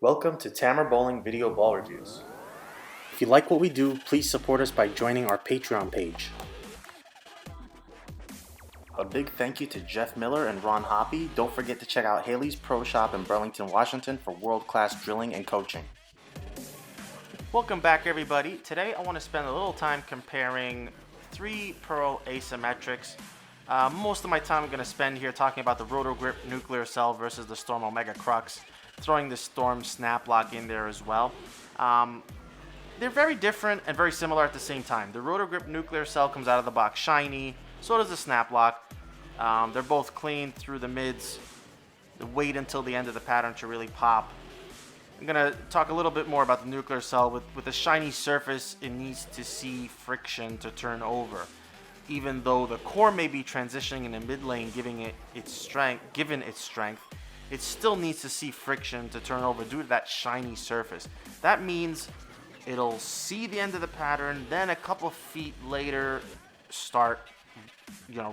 Welcome to Tamar Bowling Video Ball Reviews. If you like what we do, please support us by joining our Patreon page. A big thank you to Jeff Miller and Ron Hoppy. Don't forget to check out Haley's Pro Shop in Burlington, Washington for world-class drilling and coaching. Welcome back, everybody. Today I want to spend a little time comparing three Pearl asymmetrics. Most of my time I'm going to spend here talking about the Roto Grip Nuclear Cell versus the Storm Omega Crux, throwing the Storm Snap Lock in there as well. They're very different and very similar at the same time. The Roto Grip Nuclear Cell comes out of the box shiny, so does the Snap Lock. They're both clean through the mids. Wait until the end of the pattern to really pop. I'm going to talk a little bit more about the Nuclear Cell. With a shiny surface, it needs to see friction to turn over. Even though the core may be transitioning in the mid lane, given its strength, it still needs to see friction to turn over due to that shiny surface. That means it'll see the end of the pattern, then a couple feet later start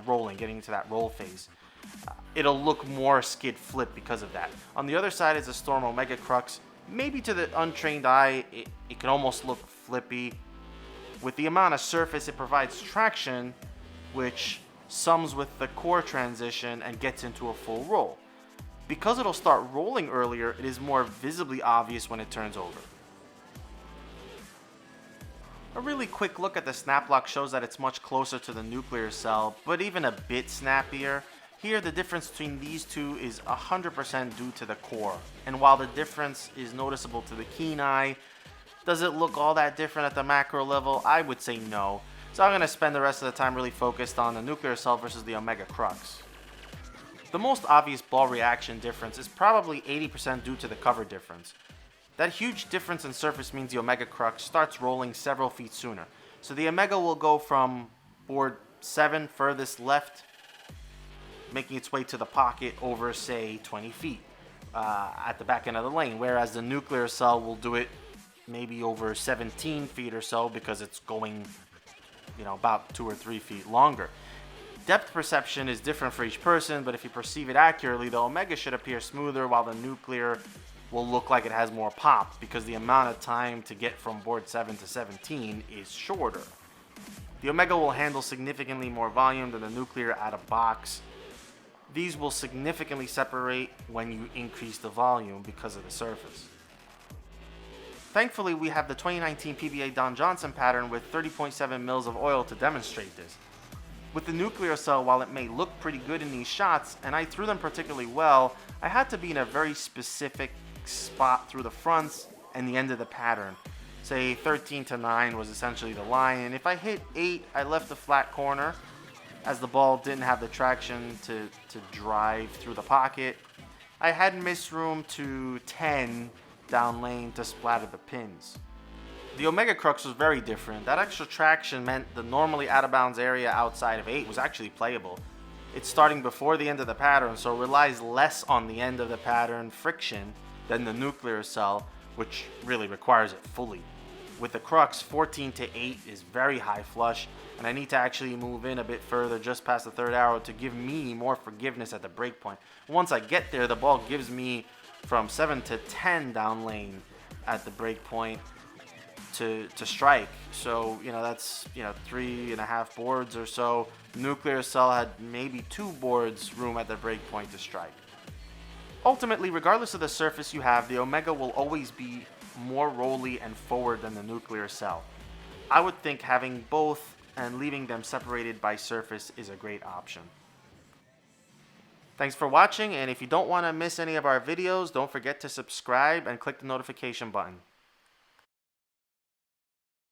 rolling, getting into that roll phase. It'll look more skid flip because of that. On the other side is the Storm Omega Crux. Maybe to the untrained eye, it can almost look flippy. With the amount of surface, it provides traction, which sums with the core transition and gets into a full roll. Because it'll start rolling earlier, it is more visibly obvious when it turns over. A really quick look at the snap lock shows that it's much closer to the Nuclear Cell, but even a bit snappier. Here, the difference between these two is 100% due to the core. And while the difference is noticeable to the keen eye, does it look all that different at the macro level? I would say no. So I'm going to spend the rest of the time really focused on the Nuclear Cell versus the Omega Crux. The most obvious ball reaction difference is probably 80% due to the cover difference. That huge difference in surface means the Omega Crux starts rolling several feet sooner. So the Omega will go from board 7 furthest left, making its way to the pocket over, say, 20 feet at the back end of the lane, whereas the Nuclear Cell will do it maybe over 17 feet or so because it's going, about 2 or 3 feet longer. Depth perception is different for each person, but if you perceive it accurately, the Omega should appear smoother while the Nuclear will look like it has more pop because the amount of time to get from board 7 to 17 is shorter. The Omega will handle significantly more volume than the Nuclear out of box. These will significantly separate when you increase the volume because of the surface. Thankfully, we have the 2019 PBA Don Johnson pattern with 30.7 mils of oil to demonstrate this. With the Nuclear Cell, while it may look pretty good in these shots, and I threw them particularly well, I had to be in a very specific spot through the fronts and the end of the pattern. Say 13 to 9 was essentially the line, and if I hit 8, I left the flat corner as the ball didn't have the traction to drive through the pocket. I had missed room to 10 down lane to splatter the pins. The Omega Crux was very different. That extra traction meant the normally out of bounds area outside of 8 was actually playable. It's starting before the end of the pattern, so it relies less on the end of the pattern friction than the Nuclear Cell, which really requires it fully. With the Crux, 14 to 8 is very high flush, and I need to actually move in a bit further just past the third arrow to give me more forgiveness at the break point. Once I get there, the ball gives me from 7 to 10 down lane at the break point to strike. So, that's, 3.5 boards or so. Nuclear Cell had maybe 2 boards room at the break point to strike. Ultimately, regardless of the surface you have, the Omega will always be more rolly and forward than the Nuclear Cell. I would think having both and leaving them separated by surface is a great option. Thanks for watching, and if you don't want to miss any of our videos, don't forget to subscribe and click the notification button.